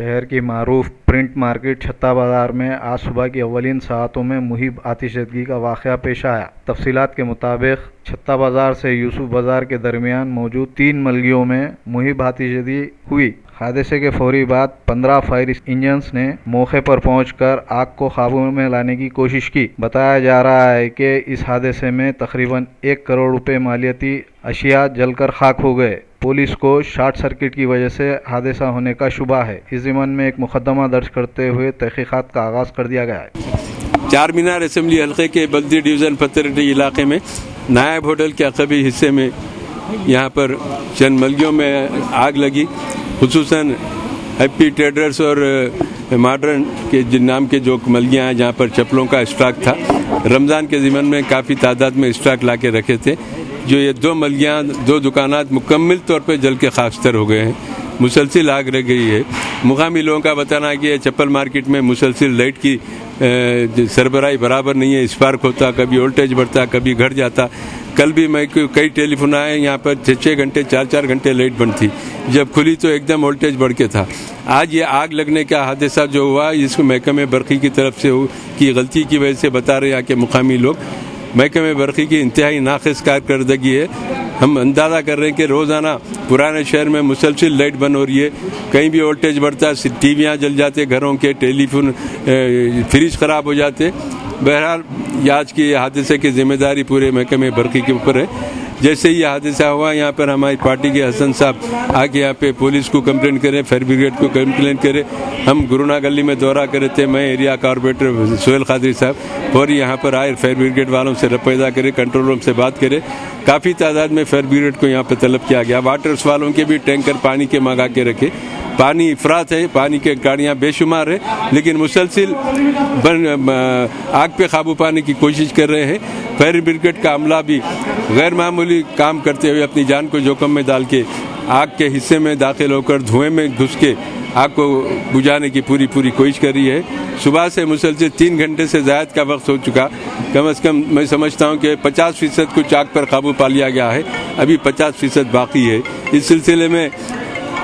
शहर की मारूफ print market छत्ता बाजार में आज सुबह की अव्वलीन साअतों में मुहिब आतिशदगी का वाक़या पेश आया। तफसीलात के मुताबिक छत्ता बाजार से यूसुफ बाजार के दरमियान मौजूद 3 मलगियों में मुहिब आतिशदगी हुई। हादसे के फौरी बाद 15 फायर इंजन्स ने मौके पर पहुंचकर आग को काबू में लाने की कोशिश की। बताया जा रहा है कि इस हादसे में तकरीबन 1 करोड़ रुपए मालियाती अशिया जलकर खाक हो गए। पुलिस को शॉर्ट सर्किट की वजह से हादसा होने का शुबा है। इस ज़िम्मन में एक मुकदमा दर्ज करते हुए तहकीकात का आगाज़ कर दिया गया है। चार मीनार असेंबली हल्के के बल्दी डिवीज़न पत्थरटी इलाके में नायब होटल के अक़बी हिस्से में यहाँ पर चंद मलगियों में आग लगी। खुसूसन हैप्पी ट्रेडर्स और मॉडर्न के नाम के जो मलगियाँ हैं जहाँ पर चप्पलों का स्टॉक था, रमज़ान के ज़िम्मन में काफ़ी तादाद में स्टॉक ला के रखे थे। जो ये 2 मलगियाँ 2 दुकानात मुकम्मल तौर पर जल के खाकस्तर हो गए हैं। मुसलसिल आग लग गई है। मुकामी लोगों का बताना है कि चप्पल मार्केट में मुसलसिल लाइट की सरबराही बराबर नहीं है। स्पार्क होता, कभी वोल्टेज बढ़ता, कभी घट जाता। कल भी मैं कई टेलीफोन आए, यहाँ पर 6 घंटे 4 घंटे लाइट बंद थी। जब खुली तो एकदम वोल्टेज बढ़ के था। आज ये आग लगने का हादसा जो हुआ, इसको महकमे बरक़ी की तरफ से की गलती की वजह से बता रहे हैं कि मुकामी लोग महकमे बरक़ी की इंतहाई नाक़िस कारकर्दगी है। हम अंदाज़ा कर रहे हैं कि रोज़ाना पुराने शहर में मुसलसिल लाइट बंद हो रही है। कहीं भी वोल्टेज बढ़ता है, टीवियाँ जल जाते, घरों के टेलीफोन फ्रिज ख़राब हो जाते। बहरहाल आज की हादसे की जिम्मेदारी पूरे महकमे बरक़ी के ऊपर है। जैसे ही हादसा हुआ, यहाँ पर हमारी पार्टी के हसन साहब आके यहाँ पे पुलिस को कंप्लेंट करें, फायर ब्रिगेड को कंप्लेंट करें। हम गुरुना गली में दौरा करे थे, मैं एरिया कॉर्पोरेटर सोहेल खादरी साहब, और यहाँ पर आए फायर ब्रिगेड वालों से रब पैदा करे, कंट्रोल रूम से बात करें। काफ़ी तादाद में फायर ब्रिगेड को यहाँ पर तलब किया गया। वाटर्स वालों के भी टैंकर पानी के मंगा के रखे। पानी इफरात है, पानी के गाड़ियाँ बेशुमार है, लेकिन मुसलसिल आग पे काबू पाने की कोशिश कर रहे हैं। फायर ब्रिगेड का अमला भी गैर मामूली काम करते हुए अपनी जान को जोखिम में डाल के आग के हिस्से में दाखिल होकर धुएं में घुस के आग को बुझाने की पूरी कोशिश कर रही है। सुबह से मुसलसिल 3 घंटे से ज़्यादा का वक्त हो चुका। कम से कम मैं समझता हूँ कि 50% कुछ आग पर काबू पा लिया गया है, अभी 50% बाकी है। इस सिलसिले में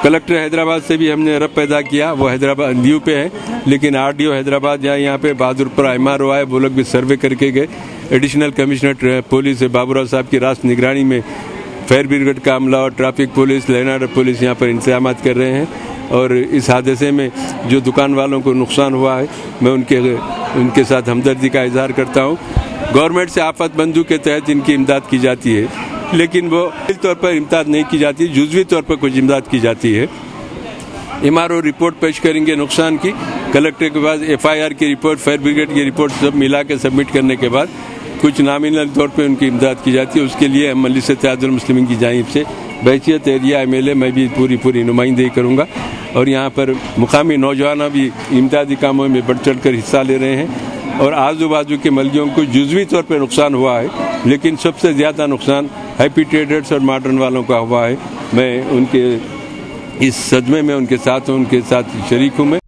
कलेक्टर हैदराबाद से भी हमने रब पैदा किया। वो हैदराबाद लीव पे है, लेकिन RDO हैदराबाद यहाँ पे बहादुरपुरा MRO आए, वो लोग भी सर्वे करके गए। एडिशनल कमिश्नर पुलिस बाबूराव साहब की रास्त निगरानी में फायर ब्रिगेड का अमला और ट्रैफिक पुलिस, लैंड पुलिस यहाँ पर इंतजाम कर रहे हैं। और इस हादसे में जो दुकान वालों को नुकसान हुआ है, मैं उनके साथ हमदर्दी का इजहार करता हूँ। गवर्नमेंट से आफत बंधु के तहत इनकी इमदाद की जाती है, लेकिन वो तौर पर इमदाद नहीं की जाती, जुज़वी तौर पर कुछ इमदाद की जाती है। MRO रिपोर्ट पेश करेंगे नुकसान की, कलेक्टर के पास FIR की रिपोर्ट, फायर ब्रिगेड की रिपोर्ट सब मिला के सबमिट करने के बाद कुछ नामिनल तौर पे उनकी इमदाद की जाती है। उसके लिए मजलिस इत्तेहादुल मुस्लिमीन की जानिब से बहैसियत एरिया MLA मैं भी पूरी नुमाइंदगी करूँगा। और यहाँ पर मुकामी नौजवान भी इमदादी कामों में बढ़ चढ़ कर हिस्सा ले रहे हैं। और आजू बाजू के मलगियों को जुज़वी तौर पर नुकसान हुआ है, लेकिन सबसे ज़्यादा नुकसान हैप्पी ट्रेडर्स और मॉडर्न वालों का हुआ है। मैं उनके इस सदमे में उनके साथ शरीक हूँ। मैं